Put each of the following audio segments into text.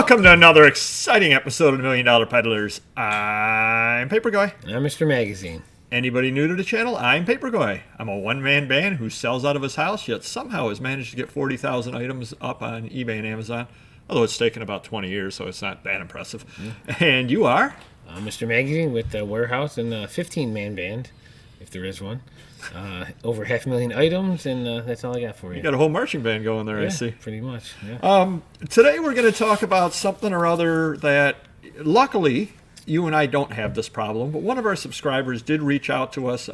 Welcome to another exciting episode of Million Dollar Peddlers. I'm Papergoy. And I'm Mr. Magazine. Anybody new to the channel? I'm Papergoy. I'm a one-man band who sells out of his house, yet somehow has managed to get 40,000 items up on eBay and Amazon. Although it's taken about 20 years, so it's not that impressive. And you are? Mr. Magazine with the warehouse and a 15-man band, if there is one. Over 500,000 items, and that's all I got for you. You got a whole marching band going there, I see. Pretty much, yeah. Today we're going to talk about something or other that, luckily, you and I don't have this problem, but one of our subscribers did reach out to us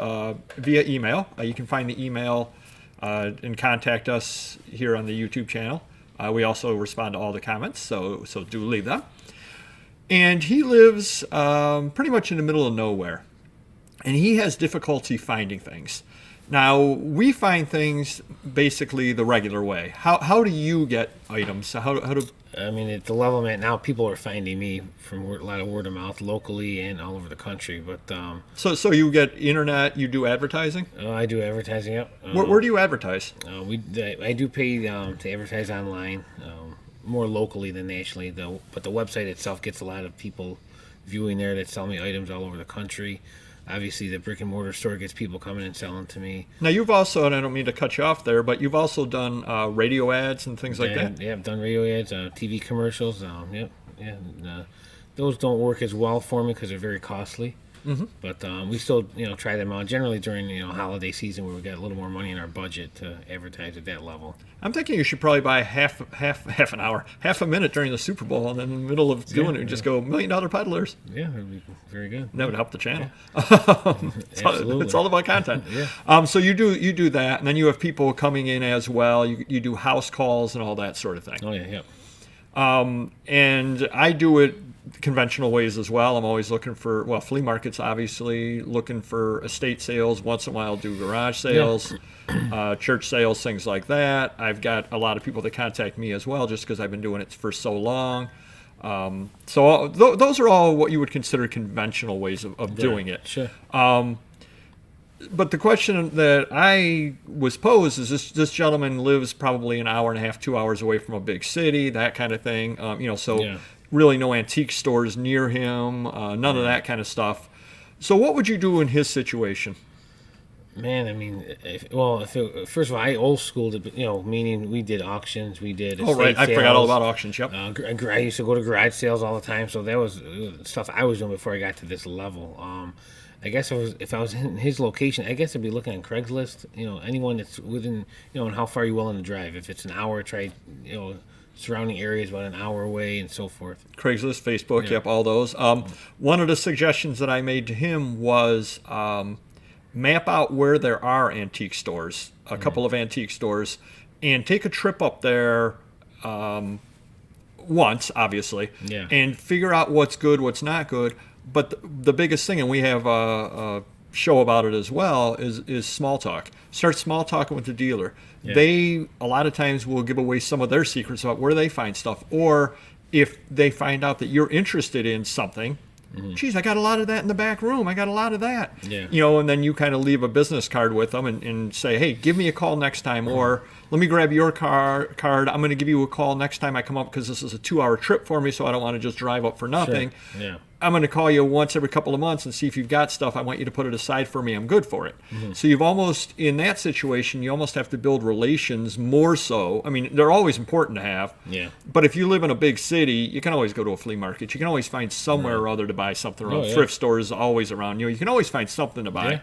via email. You can find the email and contact us here on the YouTube channel. We also respond to all the comments, so do leave them. And he lives pretty much in the middle of nowhere, and he has difficulty finding things. Now, we find things basically the regular way. How do you get items? How do... I mean, at the level I'm at now, people are finding me from a lot of word of mouth locally and all over the country. But So you get internet, you do advertising? I do advertising, yep. Where do you advertise? I do pay to advertise online, more locally than nationally, though. But the website itself gets a lot of people viewing there that sell me items all over the country. Obviously, the brick and mortar store gets people coming and selling to me. Now, you've also, and I don't mean to cut you off there, but you've also done radio ads and things like that? Yeah, I've done radio ads, TV commercials. Those don't work as well for me because they're very costly. Mm-hmm. But we still, try them out. Generally during, holiday season where we got a little more money in our budget to advertise at that level. I'm thinking you should probably buy half an hour, half a minute during the Super Bowl, and then in the middle of doing it, just go $1 Million Peddlers. Yeah, that would be very good. That would help the channel. Yeah. Absolutely. It's all about content. Yeah. So you do that, and then you have people coming in as well. You do house calls and all that sort of thing. Oh yeah, And I do it conventional ways as well. I'm always looking for, flea markets, obviously, looking for estate sales. Once in a while, I'll do garage sales, church sales, things like that. I've got a lot of people that contact me as well just because I've been doing it for so long. Those are all what you would consider conventional ways of doing it. Sure. But the question that I was posed is this gentleman lives probably an hour and a half, 2 hours away from a big city, that kind of thing. Really no antique stores near him, none of that kind of stuff. So what would you do in his situation? Man, I mean, first of all, I old schooled it, meaning we did auctions, we did estate right, I sales. forgot all about auctions, yep. I used to go to garage sales all the time, so that was stuff I was doing before I got to this level. I guess if I was in his location, I guess I'd be looking at Craigslist, anyone that's within, and how far are you willing to drive. If it's an hour, try, surrounding areas about an hour away and so forth. Craigslist, Facebook, yep, all those. One of the suggestions that I made to him was map out where there are antique stores, a couple of antique stores, and take a trip up there once, obviously, and figure out what's good, what's not good. But the biggest thing, and we have a show about it as well, is small talk. Start small talking with the dealer. Yeah. They, a lot of times, will give away some of their secrets about where they find stuff. Or if they find out that you're interested in something, geez, I got a lot of that in the back room. I got a lot of that. Yeah. And then you kind of leave a business card with them and say, hey, give me a call next time. Or let me grab your card. I'm going to give you a call next time I come up because this is a 2-hour trip for me, so I don't want to just drive up for nothing. Sure. Yeah. I'm going to call you once every couple of months and see if you've got stuff. I want you to put it aside for me. I'm good for it. So you've almost, in that situation, you almost have to build relations more so. I mean, they're always important to have. Yeah. But if you live in a big city, you can always go to a flea market. You can always find somewhere or other to buy something around. Thrift stores always around. You can always find something to buy.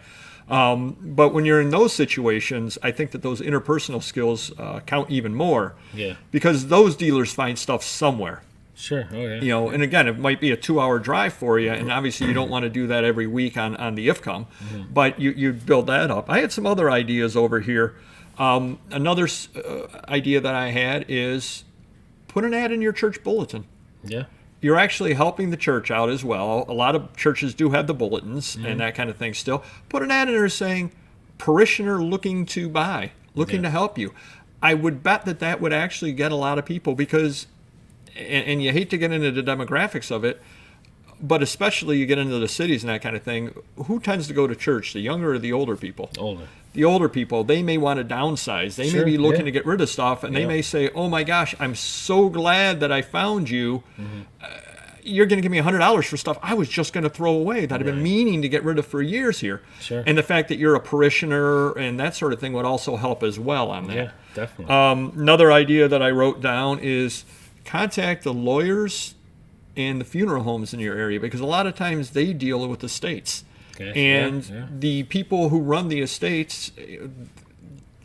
Yeah. But when you're in those situations, I think that those interpersonal skills count even more. Yeah. Because those dealers find stuff somewhere. Sure. Oh, yeah. And again, it might be a 2-hour drive for you, and obviously you don't want to do that every week on the IFCOM, but you build that up. I had some other ideas over here. Another idea that I had is put an ad in your church bulletin. Yeah. You're actually helping the church out as well. A lot of churches do have the bulletins and that kind of thing still. Put an ad in there saying, parishioner looking to buy, looking to help you. I would bet that would actually get a lot of people because, and you hate to get into the demographics of it, But especially you get into the cities and that kind of thing, who tends to go to church, the younger or the older people? Older. The older people, they may want to downsize. They may be looking to get rid of stuff, and they may say, oh my gosh, I'm so glad that I found you. You're going to give me $100 for stuff I was just going to throw away that I've been meaning to get rid of for years here. Sure. And the fact that you're a parishioner and that sort of thing would also help as well on that. Yeah, definitely. Another idea that I wrote down is contact the lawyers and the funeral homes in your area, because a lot of times they deal with estates. Okay. And the people who run the estates,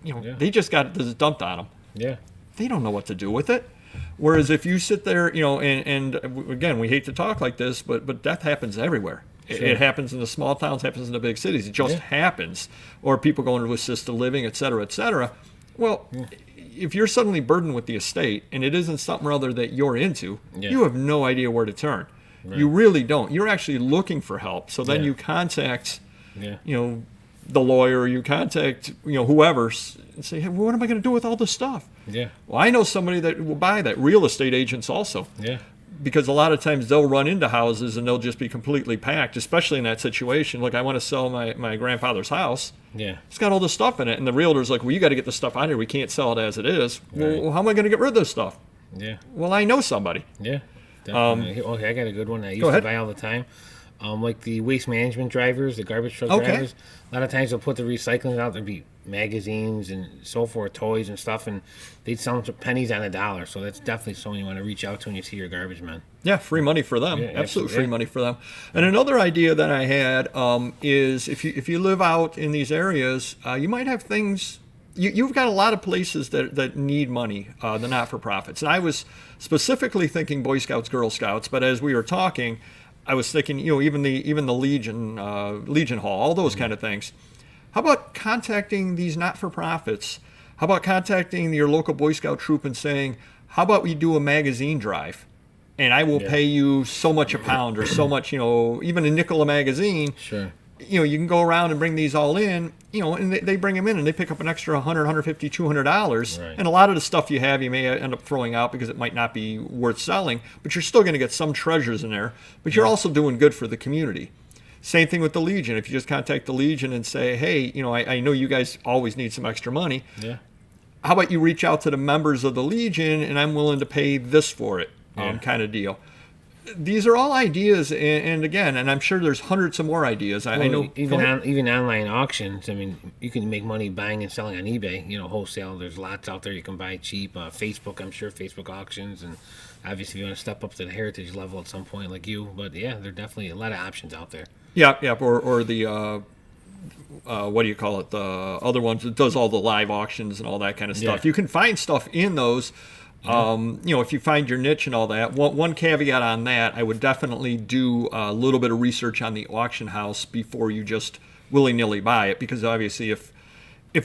they just got this dumped on them. Yeah. They don't know what to do with it. Whereas if you sit there, and again, we hate to talk like this, but death happens everywhere. Sure. It happens in the small towns, happens in the big cities. It just happens. Or people going into assisted living, et cetera, et cetera. Well, if you're suddenly burdened with the estate and it isn't something or other that you're into, you have no idea where to turn. Right. You really don't. You're actually looking for help. So then you contact, the lawyer, you contact, whoever, and say, hey, what am I going to do with all this stuff? Yeah. Well, I know somebody that will buy that. Real estate agents also. Yeah. Because a lot of times they'll run into houses and they'll just be completely packed, especially in that situation. Like, I want to sell my grandfather's house. Yeah. It's got all this stuff in it. And the realtor's like, well, you got to get the stuff out of here. We can't sell it as it is. Right. Well, how am I going to get rid of this stuff? Yeah. Well, I know somebody. Yeah. Definitely. Okay, I got a good one I used to buy all the time. Like the waste management drivers, the garbage truck drivers. A lot of times they'll put the recycling out. There'd be magazines and so forth, toys and stuff, and they'd sell them for pennies on a dollar. So that's definitely someone you want to reach out to when you see your garbage men. Yeah, free money for them. Yeah, absolutely free money for them. And another idea that I had is if you live out in these areas, you might have things. You've got a lot of places that need money, the not-for-profits. And I was specifically thinking Boy Scouts, Girl Scouts, but as we were talking, I was thinking, even the Legion Hall, all those kind of things. How about contacting these not-for-profits? How about contacting your local Boy Scout troop and saying, how about we do a magazine drive? And I will pay you so much a pound or so much, even a nickel a magazine. Sure. You can go around and bring these all in, and they bring them in and they pick up an extra $100, $150, $200. Right. And a lot of the stuff you have, you may end up throwing out because it might not be worth selling, but you're still going to get some treasures in there, but you're also doing good for the community. Same thing with the Legion. If you just contact the Legion and say, hey, I know you guys always need some extra money. Yeah. How about you reach out to the members of the Legion and I'm willing to pay this for it, kind of deal. These are all ideas, and again, and I'm sure there's hundreds of more ideas. I know even online auctions. I mean, you can make money buying and selling on eBay. Wholesale. There's lots out there you can buy cheap. Facebook, I'm sure Facebook auctions, and obviously you want to step up to the heritage level at some point, like you. But yeah, there are definitely a lot of options out there. Yeah. Or the what do you call it? The other ones that does all the live auctions and all that kind of stuff. You can find stuff in those. If you find your niche and all that, one caveat on that, I would definitely do a little bit of research on the auction house before you just willy-nilly buy it, because obviously if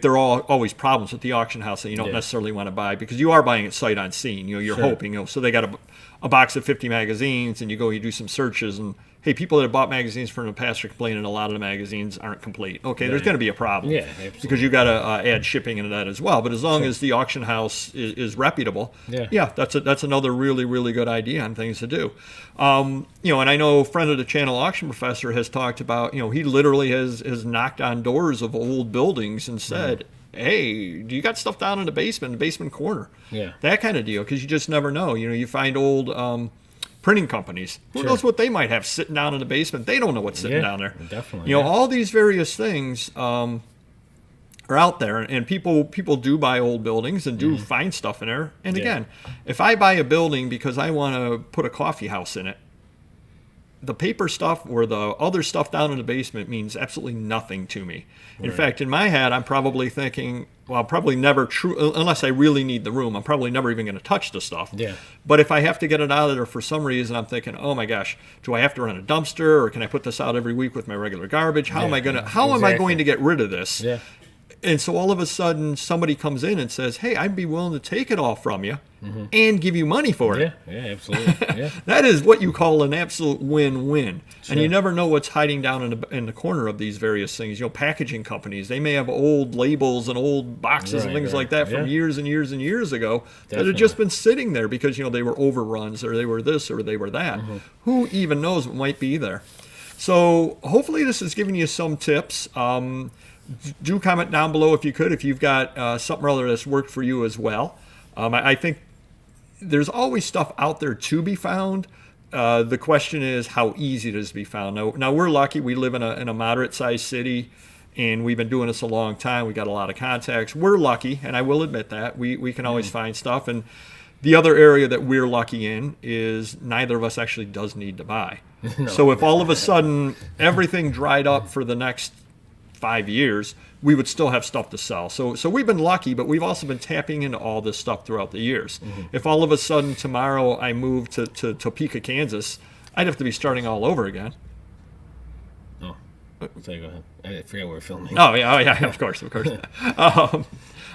there are always problems with the auction house that you don't necessarily want to buy, because you are buying it sight unseen, you're hoping, so they got a box of 50 magazines and you do some searches and, hey, people that have bought magazines from the past are complaining a lot of the magazines aren't complete. Okay, there's going to be a problem. Yeah, absolutely. Because you got to add shipping into that as well. But as long as the auction house is reputable, that's another really, really good idea on things to do. And I know a friend of the channel, Auction Professor, has talked about, he literally has knocked on doors of old buildings and said, hey, do you got stuff down in the basement corner? Yeah. That kind of deal, because you just never know. You find old printing companies. Who knows what they might have sitting down in the basement? They don't know what's sitting down there. Definitely. All these various things are out there, and people do buy old buildings and do find stuff in there. And again, if I buy a building because I want to put a coffee house in it, the paper stuff or the other stuff down in the basement means absolutely nothing to me. In fact, in my head, I'm probably thinking, well, I'll probably never, unless I really need the room, I'm probably never even going to touch the stuff. Yeah. But if I have to get it out of there for some reason, I'm thinking, oh my gosh, do I have to run a dumpster, or can I put this out every week with my regular garbage? How am I going to get rid of this? Yeah. And so all of a sudden, somebody comes in and says, hey, I'd be willing to take it all from you and give you money for it. Yeah, absolutely. Yeah. That is what you call an absolute win-win. Sure. And you never know what's hiding down in the corner of these various things. You know, packaging companies, they may have old labels and old boxes and things like that from years and years and years ago that have just been sitting there because, you know, they were overruns or they were this or they were that. Who even knows what might be there? So hopefully this is giving you some tips. Do comment down below if you could, if you've got something or other that's worked for you as well. I think there's always stuff out there to be found. The question is how easy it is to be found. Now we're lucky. We live in a moderate-sized city, and we've been doing this a long time. We got a lot of contacts. We're lucky, and I will admit that. We can always find stuff. And the other area that we're lucky in is neither of us actually does need to buy. No. So if all of a sudden everything dried up for the next 5 years, we would still have stuff to sell. So we've been lucky, but we've also been tapping into all this stuff throughout the years. If all of a sudden tomorrow I moved to Topeka, Kansas, I'd have to be starting all over again. Oh, sorry, go ahead. I forget we're filming. Oh yeah, of course.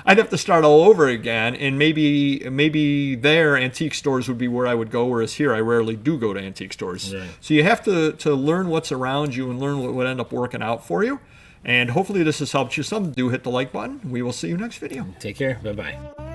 I'd have to start all over again, and maybe there antique stores would be where I would go, whereas here I rarely do go to antique stores. Right. So you have to learn what's around you and learn what would end up working out for you. And hopefully this has helped you some. Do hit the like button. We will see you next video. Take care. Bye-bye.